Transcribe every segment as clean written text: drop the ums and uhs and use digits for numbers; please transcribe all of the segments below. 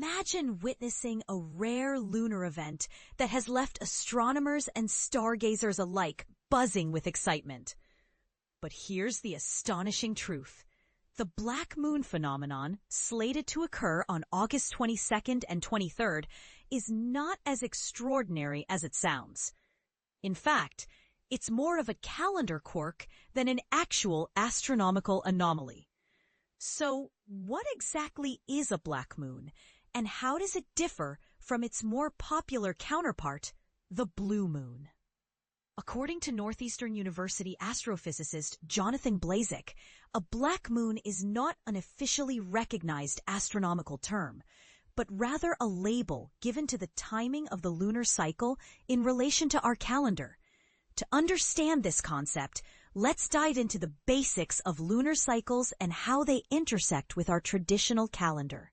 Imagine witnessing a rare lunar event that has left astronomers and stargazers alike buzzing with excitement. But here's the astonishing truth. The black moon phenomenon, slated to occur on August 22nd and 23rd, is not as extraordinary as it sounds. In fact, it's more of a calendar quirk than an actual astronomical anomaly. So, what exactly is a black moon, and how does it differ from its more popular counterpart, the blue moon? According to Northeastern University astrophysicist Jonathan Blazek, a black moon is not an officially recognized astronomical term, but rather a label given to the timing of the lunar cycle in relation to our calendar. To understand this concept, let's dive into the basics of lunar cycles and how they intersect with our traditional calendar.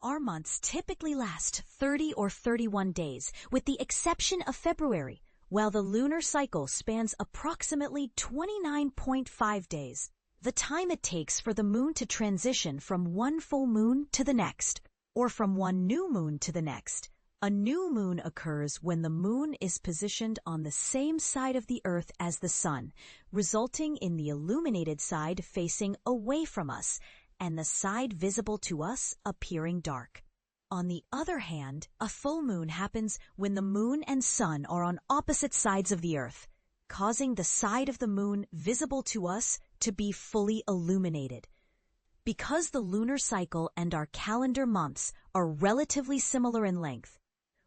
Our months typically last 30 or 31 days, with the exception of February, while the lunar cycle spans approximately 29.5 days, the time it takes for the moon to transition from one full moon to the next, or from one new moon to the next. A new moon occurs when the moon is positioned on the same side of the Earth as the sun, resulting in the illuminated side facing away from us, and the side visible to us appearing dark. On the other hand, a full moon happens when the moon and sun are on opposite sides of the Earth, causing the side of the moon visible to us to be fully illuminated. Because the lunar cycle and our calendar months are relatively similar in length,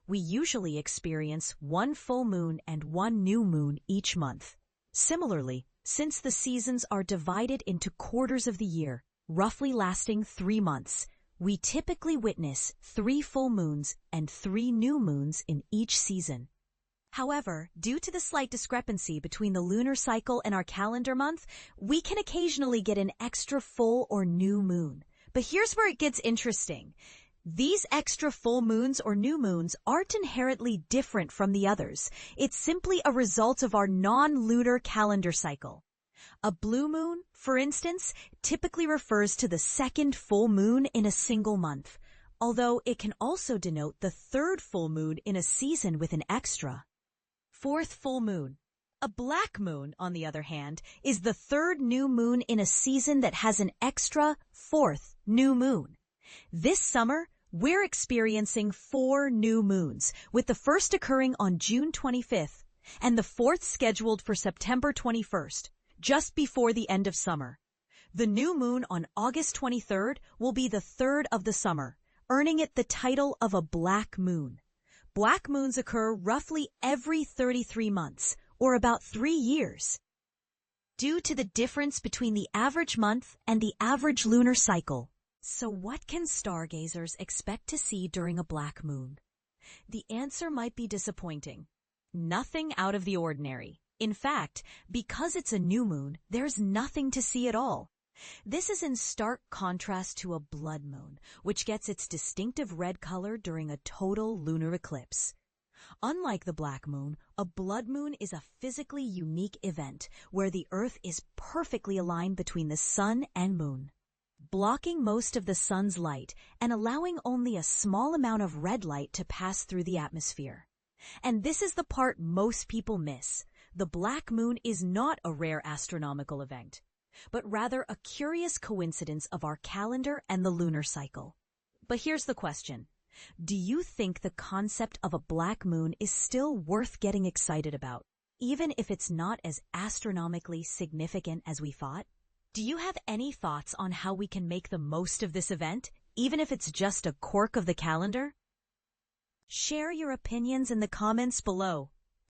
we usually experience one full moon and one new moon each month. Similarly, since the seasons are divided into quarters of the year, roughly lasting 3 months, we typically witness 3 full moons and 3 new moons in each season. However, due to the slight discrepancy between the lunar cycle and our calendar month, we can occasionally get an extra full or new moon. But here's where it gets interesting. These extra full moons or new moons aren't inherently different from the others. It's simply a result of our non-lunar calendar cycle. A blue moon, for instance, typically refers to the second full moon in a single month, although it can also denote the third full moon in a season with an extra. Fourth full moon. A black moon, on the other hand, is the third new moon in a season that has an extra fourth new moon. This summer, we're experiencing 4 new moons, with the first occurring on June 25th and the fourth scheduled for September 21st, just before the end of summer. The new moon on August 23rd will be the third of the summer, earning it the title of a black moon. Black moons occur roughly every 33 months, or about 3 years. Due to the difference between the average month and the average lunar cycle. So what can stargazers expect to see during a black moon? The answer might be disappointing. Nothing out of the ordinary. In fact, because it's a new moon, there's nothing to see at all. This is in stark contrast to a blood moon, which gets its distinctive red color during a total lunar eclipse. Unlike the black moon, a blood moon is a physically unique event where the Earth is perfectly aligned between the sun and moon, blocking most of the sun's light and allowing only a small amount of red light to pass through the atmosphere. And this is the part most people miss. The black moon is not a rare astronomical event, but rather a curious coincidence of our calendar and the lunar cycle. But here's the question. Do you think the concept of a black moon is still worth getting excited about, even if it's not as astronomically significant as we thought? Do you have any thoughts on how we can make the most of this event, even if it's just a quirk of the calendar? Share your opinions in the comments below.